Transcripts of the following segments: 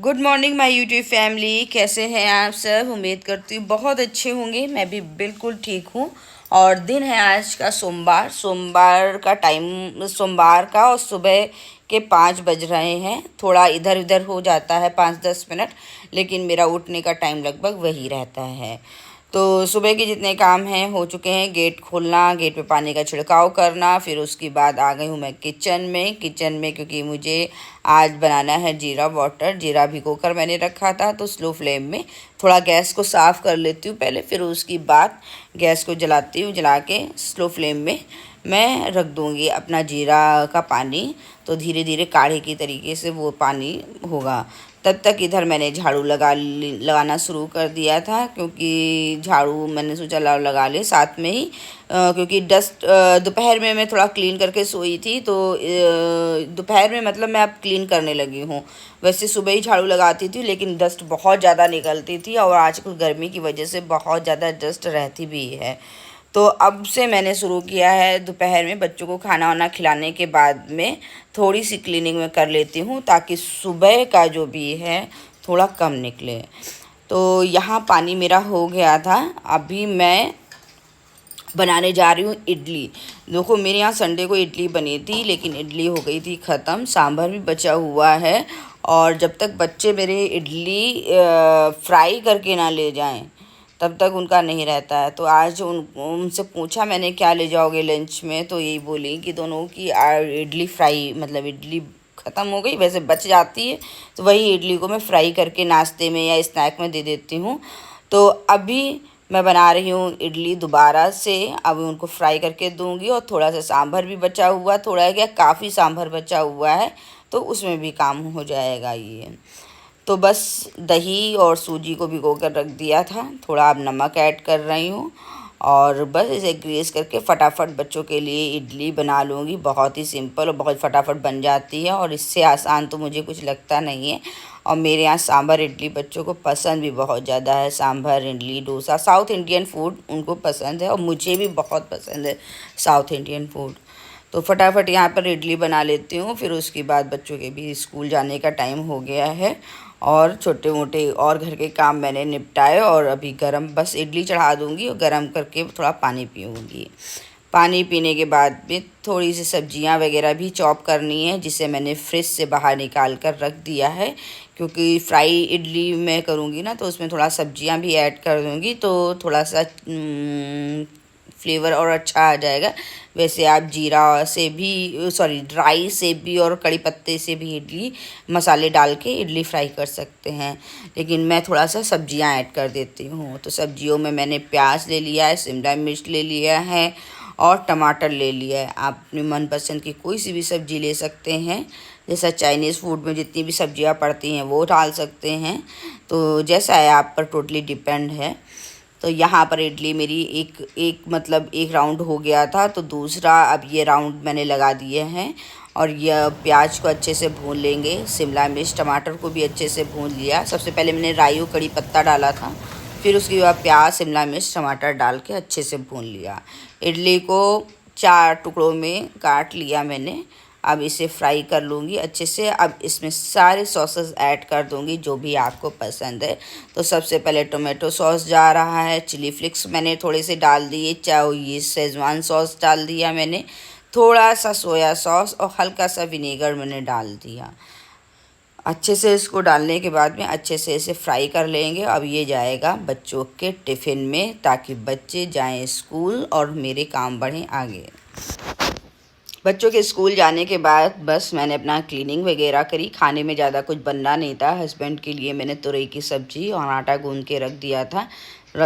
Good morning my YouTube family. कैसे हैं आप सब? उम्मीद करती हूँ बहुत अच्छे होंगे। मैं भी बिल्कुल ठीक हूँ। और दिन है आज का सोमवार। सोमवार का टाइम, सोमवार का, और सुबह के 5 बज रहे हैं। थोड़ा इधर उधर हो जाता है 5-10 मिनट, लेकिन मेरा उठने का टाइम लगभग वही रहता है। तो सुबह के जितने काम हैं हो चुके हैं। गेट खोलना, गेट पे पानी का छिड़काव करना, फिर उसके बाद आ गई हूँ मैं किचन में क्योंकि मुझे आज बनाना है जीरा वाटर। जीरा भिगो कर मैंने रखा था, तो स्लो फ्लेम में थोड़ा गैस को साफ़ कर लेती हूँ पहले, फिर उसके बाद गैस को जलाती हूँ। जला के स्लो फ्लेम में मैं रख दूँगी अपना जीरा का पानी। तो धीरे धीरे काढ़े की तरीके से वो पानी होगा। तब तक इधर मैंने झाड़ू लगाना शुरू कर दिया था, क्योंकि झाड़ू मैंने सोचा लगा ले साथ में ही, क्योंकि डस्ट दोपहर में मैं थोड़ा क्लीन करके सोई थी, तो दोपहर में मतलब मैं अब क्लीन करने लगी हूँ। वैसे सुबह ही झाड़ू लगाती थी, लेकिन डस्ट बहुत ज़्यादा निकलती थी, और आजकल गर्मी की वजह से बहुत ज़्यादा डस्ट रहती भी है। तो अब से मैंने शुरू किया है, दोपहर में बच्चों को खाना वाना खिलाने के बाद में थोड़ी सी क्लीनिंग में कर लेती हूँ, ताकि सुबह का जो भी है थोड़ा कम निकले। तो यहाँ पानी मेरा हो गया था। अभी मैं बनाने जा रही हूँ इडली। देखो, मेरे यहाँ संडे को इडली बनी थी, लेकिन इडली हो गई थी ख़त्म। सांभर भी बचा हुआ है, और जब तक बच्चे मेरे इडली फ्राई करके ना ले जाएं, तब तक उनका नहीं रहता है। तो आज उनसे पूछा मैंने, क्या ले जाओगे लंच में? तो यही बोली कि दोनों की इडली फ्राई, मतलब इडली ख़त्म हो गई, वैसे बच जाती है, तो वही इडली को मैं फ्राई करके नाश्ते में या स्नैक में दे देती हूँ। तो अभी मैं बना रही हूँ इडली दोबारा से। अब उनको फ्राई करके दूंगी, और थोड़ा सा सांभर भी बचा हुआ, थोड़ा क्या काफ़ी सांभर बचा हुआ है, तो उसमें भी काम हो जाएगा ये। तो बस दही और सूजी को भिगो कर रख दिया था, थोड़ा अब नमक ऐड कर रही हूँ, और बस इसे ग्रेस करके फटाफट बच्चों के लिए इडली बना लूँगी। बहुत ही सिंपल और बहुत फटाफट बन जाती है, और इससे आसान तो मुझे कुछ लगता नहीं है। और मेरे यहाँ सांभर इडली बच्चों को पसंद भी बहुत ज़्यादा है। Sambar, idli, dosa, south Indian food उनको पसंद है, और मुझे भी बहुत पसंद है साउथ इंडियन फूड। तो फटाफट यहाँ पर इडली बना लेती हूँ, फिर उसके बाद बच्चों के भी स्कूल जाने का टाइम हो गया है, और छोटे मोटे और घर के काम मैंने निपटाए। और अभी गरम बस इडली चढ़ा दूँगी, और गरम करके थोड़ा पानी पीऊँगी। पानी पीने के बाद में थोड़ी सी सब्जियां वगैरह भी चॉप करनी है, जिसे मैंने फ्रिज से बाहर निकाल कर रख दिया है, क्योंकि फ्राई इडली मैं करूँगी ना, तो उसमें थोड़ा सब्जियां भी ऐड कर दूँगी, तो थोड़ा सा फ्लेवर और अच्छा आ जाएगा। वैसे आप जीरा से भी, सॉरी, ड्राई से भी और कड़ी पत्ते से भी इडली मसाले डाल के इडली फ्राई कर सकते हैं, लेकिन मैं थोड़ा सा सब्जियां ऐड कर देती हूँ। तो सब्जियों में मैंने प्याज ले लिया है, शिमला मिर्च ले लिया है, और टमाटर ले लिया है। आप अपनी मनपसंद की कोई सी भी सब्ज़ी ले सकते हैं, जैसा चाइनीज़ फूड में जितनी भी सब्जियां पड़ती हैं वो डाल सकते हैं, तो जैसा है आप पर टोटली डिपेंड है। तो यहाँ पर इडली मेरी एक राउंड हो गया था, तो दूसरा अब ये राउंड मैंने लगा दिए हैं, और यह प्याज को अच्छे से भून लेंगे। शिमला मिर्च, टमाटर को भी अच्छे से भून लिया। सबसे पहले मैंने राई और कड़ी पत्ता डाला था, फिर उसके बाद प्याज, शिमला मिर्च, टमाटर डाल के अच्छे से भून लिया। इडली को 4 टुकड़ों में काट लिया मैंने। अब इसे फ्राई कर लूँगी अच्छे से। अब इसमें सारे सॉसेस ऐड कर दूँगी जो भी आपको पसंद है। तो सबसे पहले टोमेटो सॉस जा रहा है, चिली फ्लेक्स मैंने थोड़े से डाल दिए, चाहे ये शेजवान सॉस डाल दिया मैंने, थोड़ा सा सोया सॉस और हल्का सा विनेगर मैंने डाल दिया। अच्छे से इसको डालने के बाद में अच्छे से इसे फ्राई कर लेंगे। अब ये जाएगा बच्चों के टिफ़िन में, ताकि बच्चे जाएं स्कूल और मेरे काम बढ़ें आगे। बच्चों के स्कूल जाने के बाद बस मैंने अपना क्लीनिंग वगैरह करी। खाने में ज़्यादा कुछ बनना नहीं था। हस्बैंड के लिए मैंने तुरई की सब्ज़ी और आटा गूंद के रख दिया था,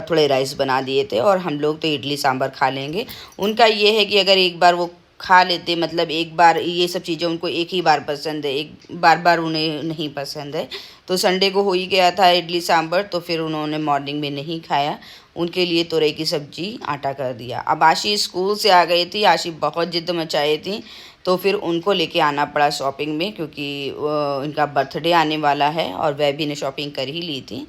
थोड़े राइस बना दिए थे, और हम लोग तो इडली सांभर खा लेंगे। उनका ये है कि अगर एक बार वो खा लेते, मतलब एक बार ये सब चीज़ें उनको एक ही बार पसंद है, एक बार बार उन्हें नहीं पसंद है। तो संडे को हो ही गया था इडली सांभर, तो फिर उन्होंने मॉर्निंग में नहीं खाया। उनके लिए तुरई की सब्ज़ी आटा कर दिया। अब आशी स्कूल से आ गई थी। आशी बहुत ज़िद मचाई थी, तो फिर उनको लेके आना पड़ा शॉपिंग में, क्योंकि इनका बर्थडे आने वाला है, और वह भी ने शॉपिंग कर ही ली थी।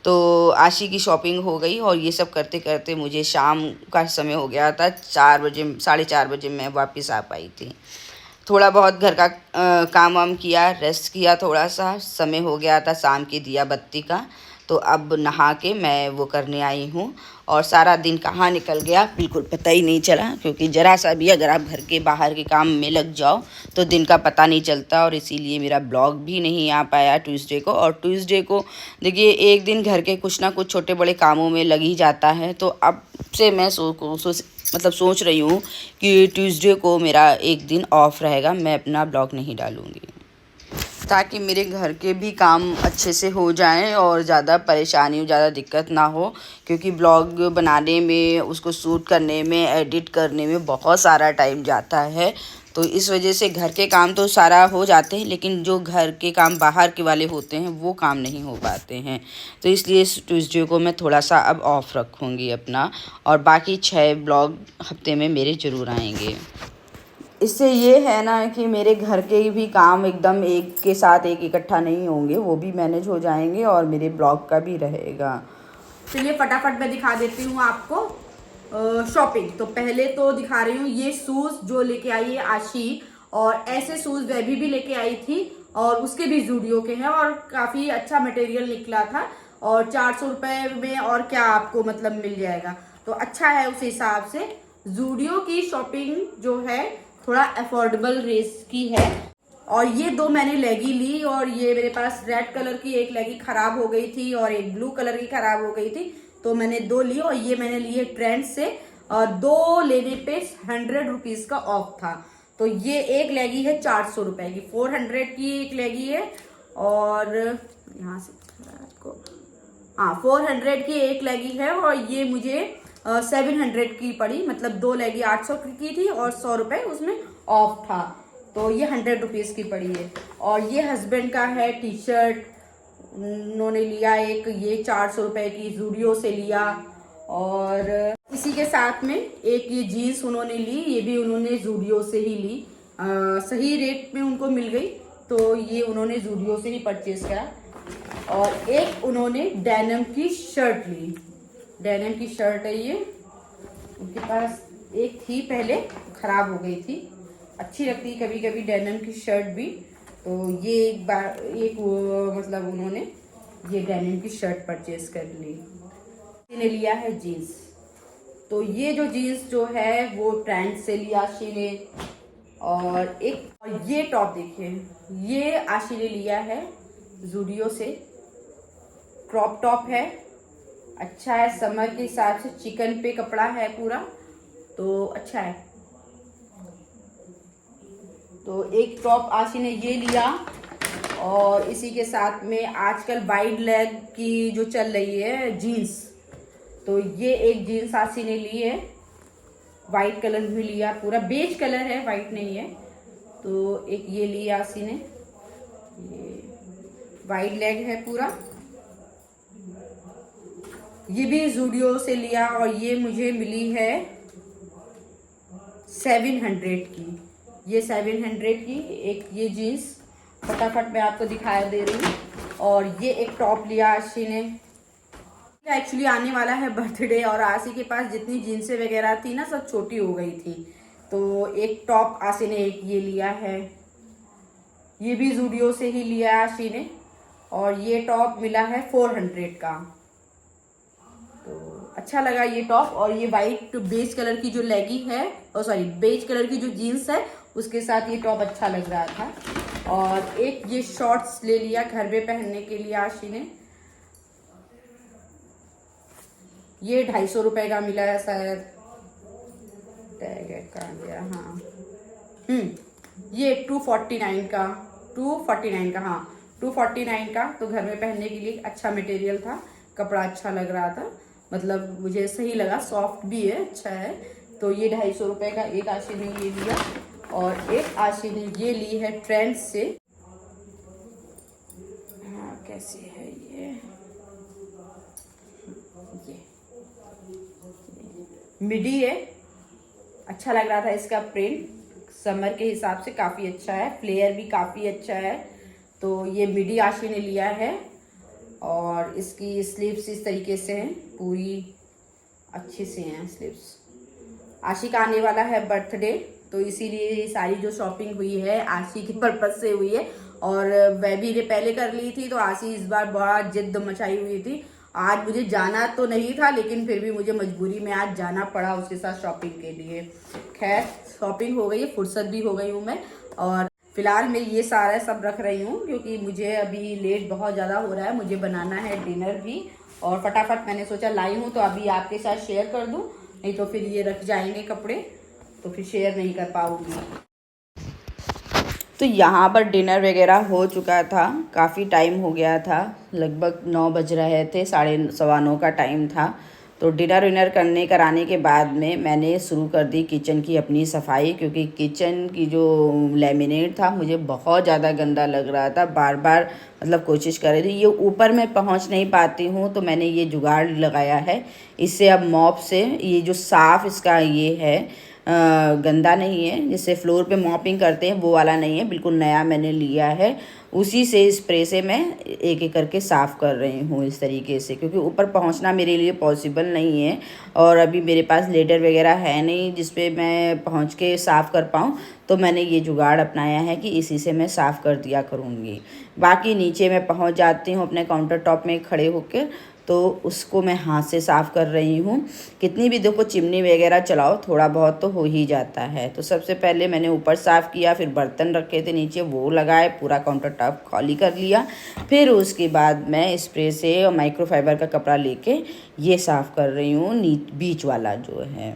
तो आशी की शॉपिंग हो गई, और ये सब करते करते मुझे शाम का समय हो गया था। 4 बजे, 4:30 बजे मैं वापस आ पाई थी। थोड़ा बहुत घर का काम वाम किया, रेस्ट किया, थोड़ा सा समय हो गया था शाम की दिया बत्ती का। तो अब नहा के मैं वो करने आई हूँ और सारा दिन कहाँ निकल गया बिल्कुल पता ही नहीं चला, क्योंकि ज़रा सा भी अगर आप घर के बाहर के काम में लग जाओ तो दिन का पता नहीं चलता। और इसीलिए मेरा ब्लॉग भी नहीं आ पाया ट्यूसडे को। और ट्यूसडे को देखिए एक दिन घर के कुछ ना कुछ छोटे बड़े कामों में लग ही जाता है। तो अब से मैं सोच रही हूँ कि ट्यूसडे को मेरा एक दिन ऑफ रहेगा, मैं अपना ब्लॉग नहीं डालूँगी, ताकि मेरे घर के भी काम अच्छे से हो जाएं और ज़्यादा परेशानी, ज़्यादा दिक्कत ना हो। क्योंकि ब्लॉग बनाने में, उसको शूट करने में, एडिट करने में बहुत सारा टाइम जाता है। तो इस वजह से घर के काम तो सारा हो जाते हैं, लेकिन जो घर के काम बाहर के वाले होते हैं वो काम नहीं हो पाते हैं। तो इसलिए इस ट्यूसडे को मैं थोड़ा सा अब ऑफ रखूँगी अपना, और बाकी 6 ब्लॉग हफ्ते में मेरे ज़रूर आएंगे। इससे ये है ना कि मेरे घर के भी काम एकदम एक के साथ एक इकट्ठा नहीं होंगे, वो भी मैनेज हो जाएंगे और मेरे ब्लॉग का भी रहेगा। चलिए फटाफट मैं दिखा देती हूँ आपको शॉपिंग। तो पहले तो दिखा रही हूँ ये शूज़ जो लेके आई है आशी, और ऐसे शूज़ बेबी भी लेके आई थी और उसके भी जूडियो के हैं और काफ़ी अच्छा मटेरियल निकला था। और 400 रुपये में और क्या आपको मतलब मिल जाएगा, तो अच्छा है उस हिसाब से। जूडियो की शॉपिंग जो है थोड़ा अफोर्डेबल रेट की है। और ये 2 मैंने लेगी ली, और ये मेरे पास रेड कलर की एक लेगी खराब हो गई थी और एक ब्लू कलर की खराब हो गई थी, तो मैंने 2 ली। और ये मैंने लिए ट्रेंड से, और 2 लेने पे 100 रुपीज का ऑफ था। तो ये एक लेगी है 400 रुपए की, 400 की एक लेगी है। और यहाँ से आपको, हाँ 400 की एक लेगी है, और ये मुझे 700 की पड़ी। मतलब 2 लेगी 800 की थी और 100 रुपए उसमें ऑफ था, तो ये 100 रुपीज़ की पड़ी है। और ये हस्बैंड का है टी शर्ट, उन्होंने लिया एक, ये 400 रुपए की जूडियो से लिया। और इसी के साथ में एक ये जीन्स उन्होंने ली, ये भी उन्होंने जूडियो से ही ली। सही रेट में उनको मिल गई, तो ये उन्होंने जूडियो से ही परचेज करा। और एक उन्होंने डेनिम की शर्ट ली, डेनिम की शर्ट है ये, उनके पास एक थी पहले, खराब हो गई थी। अच्छी लगती कभी कभी डेनिम की शर्ट भी, तो ये एक बार मतलब उन्होंने ये डेनिम की शर्ट परचेज कर ली। ने लिया है जीन्स, तो ये जो जीन्स जो है वो ट्रेंड से लिया आशी ने। और ये टॉप देखिए, ये आशी ने लिया है जूडियो से, क्रॉप टॉप है, अच्छा है, समर के हिसाब से चिकन पे कपड़ा है पूरा, तो अच्छा है। तो एक टॉप आशी ने ये लिया, और इसी के साथ में आजकल वाइड लेग की जो चल रही है जीन्स, तो ये एक जीन्स आशी ने ली है, वाइट कलर भी लिया, पूरा बेज कलर है, वाइट नहीं है। तो एक ये लिया आशी ने, ये वाइड लेग है पूरा, ये भी जूडियो से लिया, और ये मुझे मिली है 700 की, ये 700 की एक ये जीन्स। फटाफट मैं आपको दिखा दे रही हूँ। और ये एक टॉप लिया आशी ने, एक्चुअली आने वाला है बर्थडे, और आशी के पास जितनी जीन्सें वगैरह थी ना सब छोटी हो गई थी, तो एक टॉप आशी ने एक ये लिया है, ये भी जूडियो से ही लिया है आशी ने। और ये टॉप मिला है 400 का, तो अच्छा लगा ये टॉप। और ये वाइट बेज कलर की जो लेगी है, सॉरी बेज कलर की जो जीन्स है, उसके साथ ये टॉप अच्छा लग रहा था। और एक ये शॉर्ट्स ले लिया घर में पहनने के लिए आशी ने, ये 250 रुपए का मिला है शायद, टैग कहाँ गया, हाँ ये 249 का, 249 का, हाँ 249 का। तो घर में पहनने के लिए अच्छा मटेरियल था, कपड़ा अच्छा लग रहा था, मतलब मुझे सही लगा, सॉफ्ट भी है, अच्छा है। तो ये 250 रुपए का एक आशी ने ये लिया। और एक आशी ने ये ली है ट्रेंड से, हाँ कैसी है ये मिडी है, अच्छा लग रहा था इसका प्रिंट, समर के हिसाब से काफ़ी अच्छा है, फ्लेयर भी काफ़ी अच्छा है। तो ये मिडी आशी ने लिया है, और इसकी स्लीव्स इस तरीके से हैं, पूरी अच्छी से हैं स्लीव्स। आशी का आने वाला है बर्थडे, तो इसीलिए ये सारी जो शॉपिंग हुई है आशी के पर्पज से हुई है। और वह भी ने पहले कर ली थी, तो आशी इस बार बड़ा जिद मचाई हुई थी। आज मुझे जाना तो नहीं था, लेकिन फिर भी मुझे मजबूरी में आज जाना पड़ा उसके साथ शॉपिंग के लिए। खैर शॉपिंग हो गई है, फुर्सत भी हो गई हूँ मैं। और फिलहाल मैं ये सारा सब रख रही हूँ क्योंकि मुझे अभी लेट बहुत ज़्यादा हो रहा है, मुझे बनाना है डिनर भी। और फटाफट मैंने सोचा लाई हूँ तो अभी आपके साथ शेयर कर दूँ, नहीं तो फिर ये रख जाएंगे कपड़े, तो फिर शेयर नहीं कर पाऊँगी। तो यहाँ पर डिनर वगैरह हो चुका था, काफ़ी टाइम हो गया था, लगभग 9 बज रहे थे, 9:15 का टाइम था। तो डिनर विनर करने कराने के बाद में मैंने शुरू कर दी किचन की अपनी सफाई, क्योंकि किचन की जो लैमिनेट था मुझे बहुत ज़्यादा गंदा लग रहा था। बार बार मतलब कोशिश कर रही थी, ये ऊपर मैं पहुंच नहीं पाती हूँ, तो मैंने ये जुगाड़ लगाया है। इससे अब मॉप से ये जो साफ़ इसका ये है गंदा नहीं है, जिससे फ्लोर पे मॉपिंग करते हैं वो वाला नहीं है, बिल्कुल नया मैंने लिया है। उसी से स्प्रे से मैं एक एक करके साफ़ कर रही हूँ इस तरीके से, क्योंकि ऊपर पहुँचना मेरे लिए पॉसिबल नहीं है और अभी मेरे पास लेडर वगैरह है नहीं जिस पे मैं पहुँच के साफ़ कर पाऊँ। तो मैंने ये जुगाड़ अपनाया है कि इसी से मैं साफ़ कर दिया करूँगी। बाकी नीचे मैं पहुँच जाती हूँ अपने काउंटर टॉप में खड़े होकर, तो उसको मैं हाथ से साफ़ कर रही हूँ। कितनी भी देखो चिमनी वगैरह चलाओ, थोड़ा बहुत तो हो ही जाता है। तो सबसे पहले मैंने ऊपर साफ़ किया, फिर बर्तन रखे थे नीचे वो लगाए, पूरा काउंटर टॉप खाली कर लिया। फिर उसके बाद मैं स्प्रे से और माइक्रोफाइबर का कपड़ा लेके ये साफ़ कर रही हूँ बीच वाला जो है।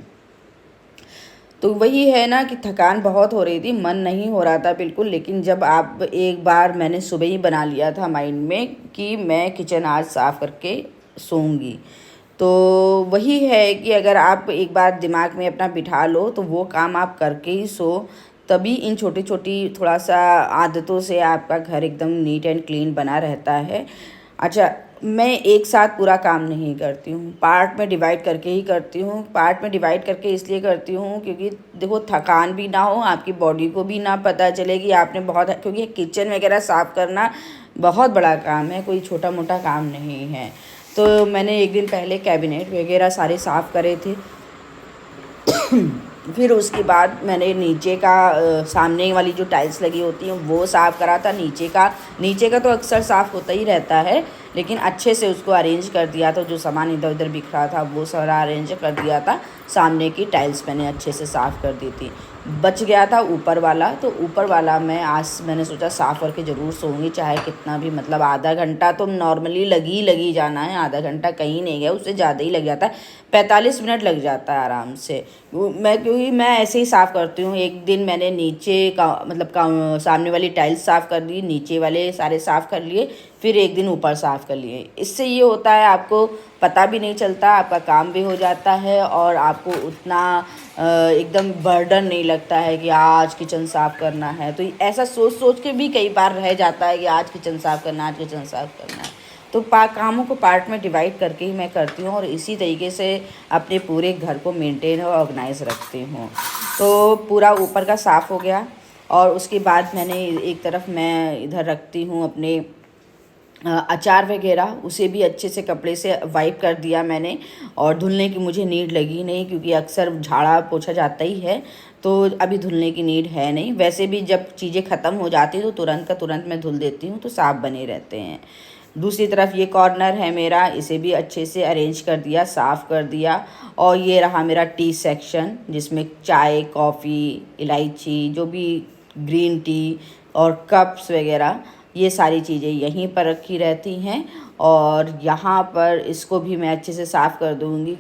तो वही है ना कि थकान बहुत हो रही थी, मन नहीं हो रहा था बिल्कुल। लेकिन जब आप एक बार मैंने सुबह ही बना लिया था माइंड में कि मैं किचन आज साफ़ करके सोऊंगी, तो वही है कि अगर आप एक बार दिमाग में अपना बिठा लो तो वो काम आप करके ही सो, तभी इन छोटी छोटी थोड़ा सा आदतों से आपका घर एकदम नीट एंड क्लीन बना रहता है। अच्छा, मैं एक साथ पूरा काम नहीं करती हूँ, पार्ट में डिवाइड करके ही करती हूँ। पार्ट में डिवाइड करके इसलिए करती हूँ क्योंकि देखो थकान भी ना हो, आपकी बॉडी को भी ना पता चले कि आपने बहुत, क्योंकि किचन वगैरह साफ़ करना बहुत बड़ा काम है, कोई छोटा मोटा काम नहीं है। तो मैंने एक दिन पहले कैबिनेट वगैरह सारे साफ़ करे थे। फिर उसके बाद मैंने नीचे का सामने वाली जो टाइल्स लगी होती हैं वो साफ़ करा था। नीचे का तो अक्सर साफ़ होता ही रहता है, लेकिन अच्छे से उसको अरेंज कर दिया था। जो सामान इधर उधर बिखरा था वो सारा अरेंज कर दिया था। सामने की टाइल्स मैंने अच्छे से साफ़ कर दी थी। बच गया था ऊपर वाला, तो ऊपर वाला मैंने सोचा साफ़ करके ज़रूर सोऊंगी, चाहे कितना भी, मतलब आधा घंटा तो नॉर्मली लगी जाना है, आधा घंटा कहीं नहीं गया, उससे ज़्यादा ही लग जाता है, 45 मिनट लग जाता है आराम से। क्योंकि मैं ऐसे ही साफ़ करती हूँ। एक दिन मैंने नीचे का मतलब सामने वाली टाइल्स साफ़ कर दी, नीचे वाले सारे साफ़ कर लिए, फिर एक दिन ऊपर साफ़ कर लिए। इससे ये होता है आपको पता भी नहीं चलता, आपका काम भी हो जाता है और आपको उतना एकदम बर्डन नहीं लगता है कि आज किचन साफ़ करना है। तो ऐसा सोच के भी कई बार रह जाता है कि आज किचन साफ़ करना है, आज किचन साफ़ करना है। तो कामों को पार्ट में डिवाइड करके ही मैं करती हूँ और इसी तरीके से अपने पूरे घर को मेंटेन और ऑर्गेनाइज रखती हूँ। तो पूरा ऊपर का साफ़ हो गया और उसके बाद मैंने एक तरफ मैं इधर रखती हूँ अपने अचार वगैरह, उसे भी अच्छे से कपड़े से वाइप कर दिया मैंने। और धुलने की मुझे नीड लगी नहीं, क्योंकि अक्सर झाड़ा पोछा जाता ही है, तो अभी धुलने की नीड है नहीं। वैसे भी जब चीज़ें ख़त्म हो जाती तो तुरंत का तुरंत मैं धुल देती हूँ, तो साफ़ बने रहते हैं। दूसरी तरफ ये कॉर्नर है मेरा, इसे भी अच्छे से अरेंज कर दिया, साफ़ कर दिया। और ये रहा मेरा टी सेक्शन, जिसमें चाय, कॉफ़ी, इलायची, जो भी ग्रीन टी और कप्स वगैरह, ये सारी चीज़ें यहीं पर रखी रहती हैं। और यहाँ पर इसको भी मैं अच्छे से साफ़ कर दूँगी,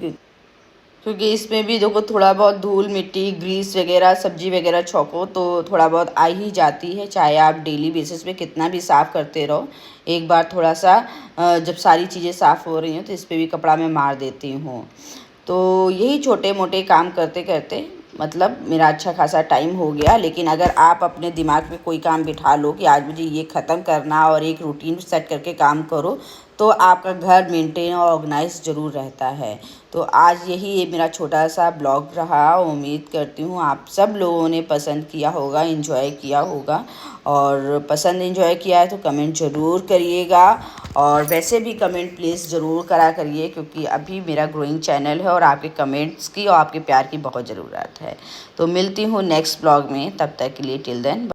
क्योंकि इसमें भी देखो थोड़ा बहुत धूल मिट्टी ग्रीस वगैरह सब्जी वगैरह छौंको तो थोड़ा बहुत आ ही जाती है, चाहे आप डेली बेसिस पे कितना भी साफ़ करते रहो। एक बार थोड़ा सा जब सारी चीज़ें साफ़ हो रही हैं तो इस पर भी कपड़ा मैं मार देती हूँ। तो यही छोटे मोटे काम करते करते मतलब मेरा अच्छा खासा टाइम हो गया। लेकिन अगर आप अपने दिमाग में कोई काम बिठा लो कि आज मुझे ये ख़त्म करना और एक रूटीन सेट करके काम करो, तो आपका घर मेंटेन और ऑर्गेनाइज ज़रूर रहता है। तो आज यही ये मेरा छोटा सा ब्लॉग रहा। उम्मीद करती हूँ आप सब लोगों ने पसंद किया होगा, एंजॉय किया होगा। और पसंद एंजॉय किया है तो कमेंट ज़रूर करिएगा। और वैसे भी कमेंट प्लीज़ ज़रूर करा करिए, क्योंकि अभी मेरा ग्रोइंग चैनल है और आपके कमेंट्स की और आपके प्यार की बहुत ज़रूरत है। तो मिलती हूँ नेक्स्ट ब्लॉग में, तब तक के लिए टिल देन।